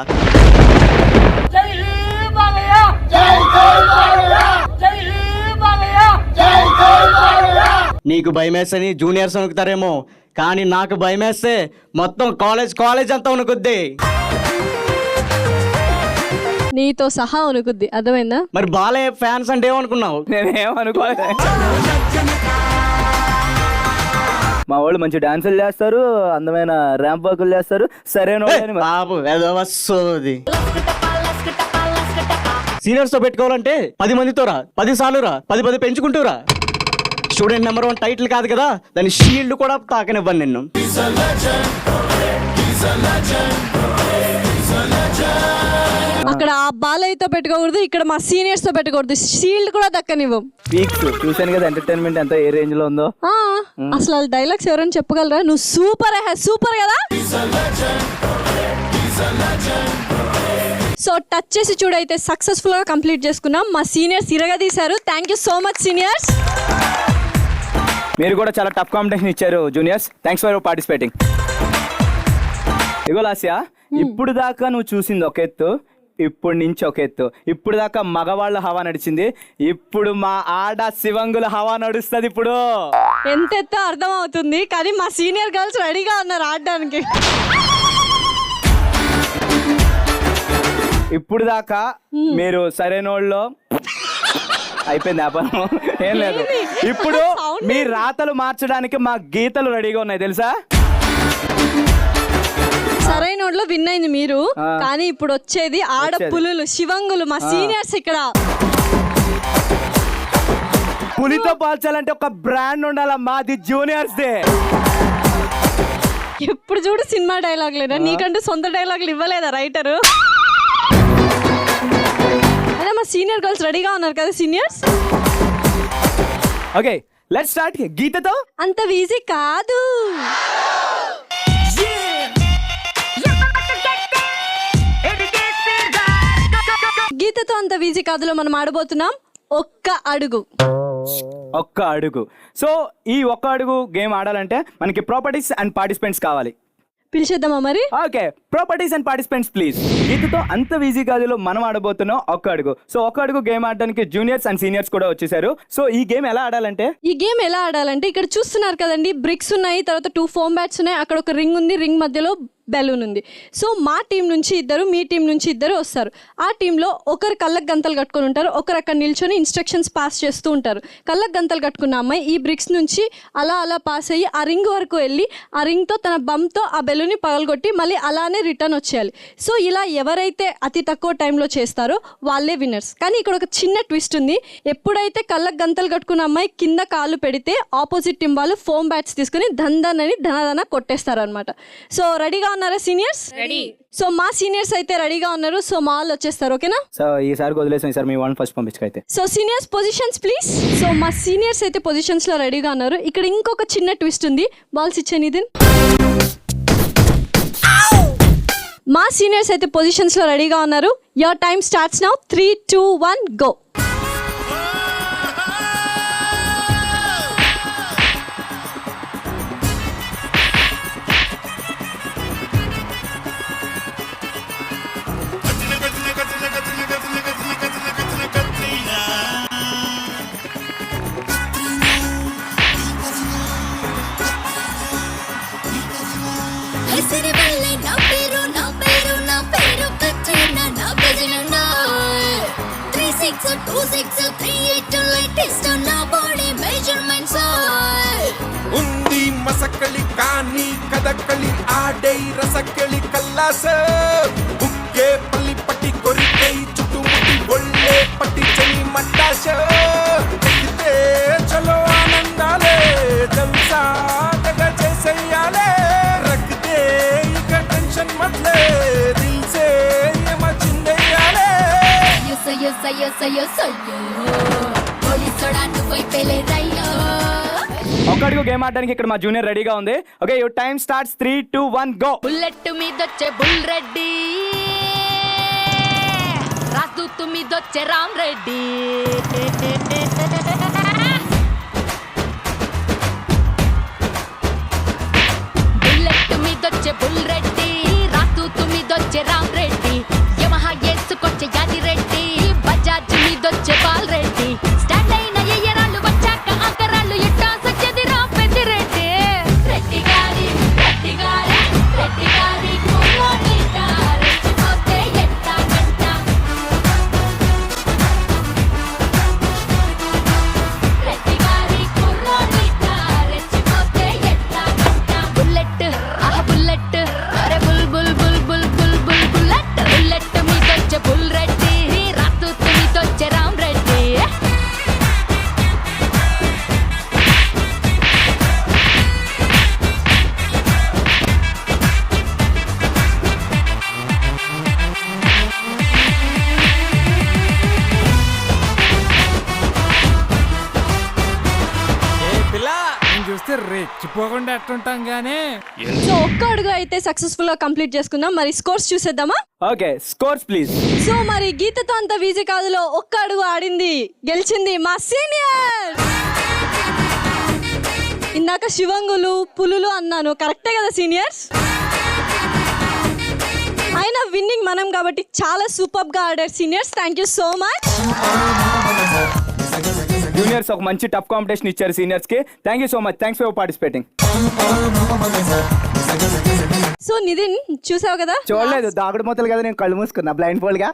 నీకు భయమేస్తని జూనియర్స్ వణుకుతారేమో, కానీ నాకు భయమేస్తే మొత్తం కాలేజ్ అంతా వణుకుద్ది. నీతో సహా వణుకుద్ది, అర్థమైందా? మరి బాలయ్య ఫ్యాన్స్ అంటే ఏమనుకున్నావు? నేనేమనుకోలేదు. మా వాళ్ళు మంచి డాన్సులు చేస్తారు, అందమైన ర్యాంప్ వాకులు చేస్తారు. సరేనా బాబు వస్తుంది. సీనియర్స్ తో పెట్టుకోవాలంటే 10 మందితో రా, 10 సార్లు రా, 10 పెంచుకుంటూరా. స్టూడెంట్ నెంబర్ 1 టైటిల్ కాదు కదా, దాని షీల్డ్ కూడా తాకనివ్వను నిన్ను. అక్కడ ఆ బాలయ్యతో పెట్టుకోకూడదు, ఇక్కడ మా సీనియర్స్ తో పెట్టకూడదు. షీల్డ్ కూడా దక్కనివ్వం. పీక్స్ చూసాను కదా, ఎంటర్టైన్మెంట్ ఎంత ఏ రేంజ్ లో ఉందో. అసలు ఆ డైలాగ్స్ ఎవరైనా చెప్పగలరా? నువ్వు సూపర్ కదా. సో టచ్ చేసి చూడైతే సక్సెస్ఫుల్ గా కంప్లీట్ చేసుకున్నాం. మా సీనియర్స్ ఇరగదీశారు. Thank you so much seniors. మీరు కూడా చాలా టఫ్ కాంపిటీషన్ ఇచ్చారు జూనియర్స్. Thanks for participating. ఇగో లాస్య, ఇప్పుడు దాకా నువ్వు చూసింది ఒక ఎత్తు, ఇప్పుడు నుంచి ఒక ఎత్తు. ఇప్పుడు దాకా మగవాళ్ళ హవా నడిచింది, ఇప్పుడు మా ఆడ శివంగుల హవా నడుస్తుంది. ఇప్పుడు ఎంత ఎత్తో అర్థం అవుతుంది, కానీ మా సీనియర్ గర్ల్స్ రెడీగా ఉన్నారు ఆడడానికి. ఇప్పుడు దాకా మీరు సరైనోళ్ళలో అయిపోయింది వ్యాపారం, ఏం లేదు. ఇప్పుడు మీ రాతలు మార్చడానికి మా గీతలు రెడీగా ఉన్నాయి తెలుసా. సరైన నోట్లో విన్ అయింది మీరు, కానీ ఇప్పుడు వచ్చేది ఆడపులులు శివంగులు మా సీనియర్స్. ఇక్కడ పులితో పోల్చాలంటే ఒక బ్రాండ్ ఉండాలమ్మా, అది జూనియర్స్ డే. ఎప్పుడు చూడు సినిమా డైలాగ్ లేదా, నీకంటూ సొంత డైలాగులు ఇవ్వలేదా రైటరు? అదే మా సీనియర్ గర్ల్స్ రెడీగా ఉన్నారు కదా సీనియర్స్. Okay let's start. గీతతో అంత ఈజీ కాదు. గీతతో అంత ఈజీ కాదులో మనం ఆడబోతున్నాం ఒక్క అడుగు. సో ఈ ఒక్క అడుగు గేమ్ ఆడాలంటే మనకి ప్రాపర్టీస్ అండ్ పార్టిసిపెంట్స్ కావాలి. పిలిచేద్దామా మరి? Okay, properties and participants please. గీతతో అంత ఈజీ కాదులో మనం ఆడబోతున్నాం ఒక్క అడుగు. సో ఒక్క అడుగు గేమ్ ఆడడానికి జూనియర్స్ అండ్ సీనియర్స్ కూడా వచ్చేసారు. సో ఈ గేమ్ ఎలా ఆడాలంటే ఇక్కడ చూస్తున్నారు కదండి, బ్రిక్స్ ఉన్నాయి, తర్వాత 2 ఫోమ్ బ్యాట్స్ ఉన్నాయి, అక్కడ ఒక రింగ్ ఉంది, రింగ్ మధ్యలో బెలూన్ ఉంది. సో మా టీం నుంచి ఇద్దరు, మీ టీం నుంచి ఇద్దరు వస్తారు. ఆ టీంలో ఒకరు కళ్ళకు గంతలు కట్టుకొని ఉంటారు, ఒకరు అక్కడ నిల్చొని ఇన్స్ట్రక్షన్స్ పాస్ చేస్తూ ఉంటారు. కళ్ళకు గంతలు కట్టుకున్న అమ్మాయి ఈ బ్రిక్స్ నుంచి అలా అలా పాస్ అయ్యి ఆ రింగ్ వరకు వెళ్ళి ఆ రింగ్తో తన బంతో ఆ బెలూన్ని పగలగొట్టి మళ్ళీ అలానే రిటర్న్ వచ్చేయాలి. సో ఇలా ఎవరైతే అతి తక్కువ టైంలో చేస్తారో వాళ్ళే విన్నర్స్. కానీ ఇక్కడ ఒక చిన్న ట్విస్ట్ ఉంది. ఎప్పుడైతే కళ్ళకు గంతలు కట్టుకున్న అమ్మాయి కింద కాలు పెడితే ఆపోజిట్ టీం వాళ్ళు ఫోమ్ బ్యాట్స్ తీసుకుని ధనధన కొట్టేస్తారు అనమాట. సో రెడీగా ఉన్నారా సీనియర్స్? రెడీ. సో మా సీనియర్స్ అయితే రెడీగా ఉన్నారు. సో మా వాళ్ళు వచ్చేస్తారు. ఓకేనా? సో ఈసారి వదిలేసాం సార్, మీ వన్ ఫస్ట్ పంపించకైతే. So seniors positions please. So మా సీనియర్స్ అయితే పొజిషన్స్ లో రెడీగా ఉన్నారు. ఇక్కడ ఇంకొక చిన్న ట్విస్ట్ ఉంది. బాల్స్ ఇచ్చే నితిన్. మా సీనియర్స్ అయితే పొజిషన్స్ లో రెడీగా ఉన్నారు. Your time starts now. 3, 2, 1 go. హసిరి వల్లే నా పేరు నా పేరు నా పేరు కట్టినా నా బెజినా 36 26 38 లేటెస్ట్ నా బాడీ మెజర్మెంట్స్ ఉంది మసకలి కానీ కదకలి ఆడై రసకలి కల్లాస బుక్కే పల్లి పట్టి కొరికై చుట్టుముట్టి ఒళ్ళే పట్టి చెలి మట్టాశ ఎక్కితే చలో ఆనందాలే జల్సా తెగ చేసేయాలే రక్కితే ఇక టెన్షన్ మట్లే దిల్ సే ఏమచిందేయాలే సయ్యో సయ్యో సయ్యో సయ్యో పోలీసోడా నువ్వై పెలే రయ్యో. ఒక్కడికి గేమ్ ఆడడానికి ఇక్కడ మా జూనియర్ రెడీగా ఉంది. Okay, your time starts. 3, 2, 1 go. Bullet మీదొచ్చే బుల్ రెడ్డి, రాజదూత్ మీదొచ్చే రామ్ రెడ్డి. బుల్లెట్ మీదొచ్చే బుల్ రెడ్డి, రాజదూత్ మీదొచ్చే రామ్ రెడ్డి. యమహా ఎత్తుకొచ్చే యాది రెడ్డి, బజాజ్ మీదొచ్చే బాల్ రెడ్డి. స్టాండ్ అయిన ఎయ్యరాళ్ళు వచ్చాక ఆకరాళ్ళు ఇట్టా సచ్చేది రా పెద్దిరెడ్డి. రెడ్డి గారి రెడ్డి గారి రెడ్డి గారి కుర్రోడిట రెచ్చిపోతే ఎట్టాగంట. రెడ్డి గారి కుర్రోడిట రెచ్చిపోతే ఎట్టాగంట. బుల్లెట్ ఆహ్ బుల్లెట్ అరే bull bull bull bull bull bull bullet. Bullet మీదొచ్చే బుల్ రెడ్డి, రాతూత్ మీదొచ్చే రామ్ రెడ్డి. చూస్తే రెచ్చిపోకుండా ఎట్టుంటాం గానీ. సో ఒక్క అడుగు అయితే సక్సెస్ఫుల్ గా కంప్లీట్ చేసుకుందాం. మరి స్కోర్స్ చూసేద్దామా? Okay, scores please. సో మరి గీతతో అంత వీజీ కాదులో ఒక్క అడుగు ఆడింది, గెలిచింది మా సీనియర్. ఇందాక శివంగులు పులులు అన్నాను, కరెక్టే కదా సీనియర్స్? అయినా విన్నింగ్ మనం కాబట్టి చాలా సూపర్ గా ఆడారు seniors. Thank you so much. Juniors ఒక మంచి టఫ్ కాంపిటీషన్ ఇచ్చారు సీనియర్స్ కి. Thank you so much. Thanks for participating. So Nitin చూసావు కదా? చూడలేదు, దాగుడు మూతలు కదా, నేను కళ్ళు మూసుకున్నా బ్లైండ్ ఫోల్డ్ గా.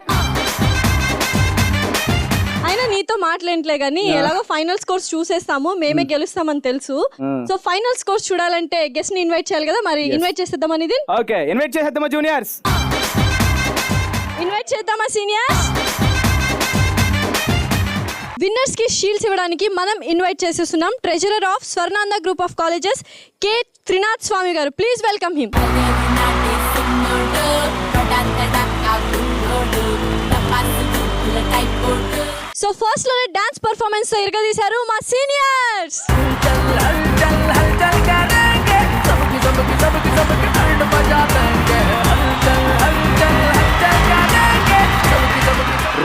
అయినా నీతో మాట్లాడలే కానీ ఎలాగో ఫైనల్ స్కోర్స్ చూసేస్తాము, మేమే గెలుస్తామని తెలుసు. సో ఫైనల్ స్కోర్స్ చూడాలంటే గెస్ట్ ని ఇన్వైట్ చేయాలి కదా, మరి ఇన్వైట్ చేసేద్దామా నితిన్? ఓకే, ఇన్వైట్ చేసేద్దామా జూనియర్స్? ఇన్వైట్ చేద్దామా సీనియర్స్? విన్నర్స్ కి షీల్డ్స్ ఇవ్వడానికి మనం ఇన్వైట్ చేసేస్తున్నాం treasurer of Swarnandhra group of colleges K Trinath Swamy గారు. Please welcome him. So first లోనే డాన్స్ పర్ఫార్మెన్స్ తో ఇరగదీశారు మా సీనియర్స్.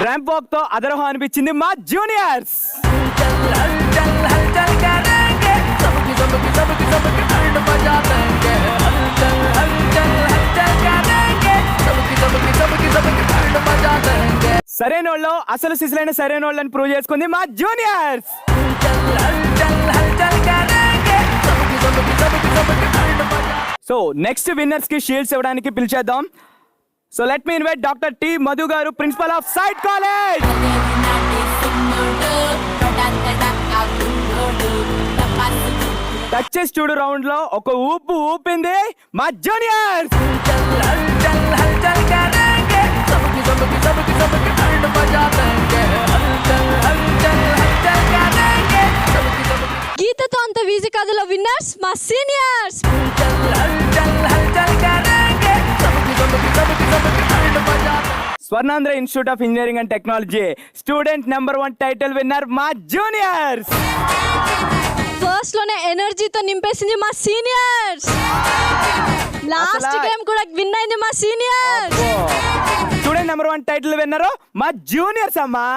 ర్యాంప్ వాక్ తో అదరహం అనిపించింది మా జూనియర్స్. సరైనోళ్ళలో అసలు సిసలైన సరైనోళ్ళని ప్రూవ్ చేసుకుంది మా జూనియర్స్. సో నెక్స్ట్ విన్నర్స్ కి షీల్డ్స్ ఇవ్వడానికి పిలిచేద్దాం. So let me invite doctor T Madhu గారు, principal of SITE college. Touch చేసి చూడు రౌండ్ లో ఒక ఊపు ఊపింది మా జూనియర్స్. గీతతో అంత వీజీ కథలో విన్నర్స్ మా seniors. Swarnandhra institute of engineering and technology student number 1 title winner మా జూనియర్స్. ఫస్ట్ లోనే ఎనర్జీతో నింపేసింది మా సీనియర్స్. లాస్ట్ గేమ్ కూడా విన్ అయింది మా seniors. Student number 1 title winner మా జూనియర్స్ అమ్మా.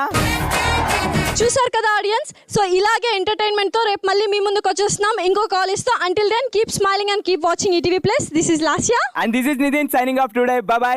చూసారు కదా ఆడియన్స్. సో ఇలాగే ఎంటర్టైన్మెంట్ తో రేపు మళ్ళీ మీ ముందుకు వచ్చేస్తున్నాం ఇంకో కాలేజ్ తో. Until then keep smiling and keep watching ETV plus. This is Lasya and this is Nitin signing off today. Bye by.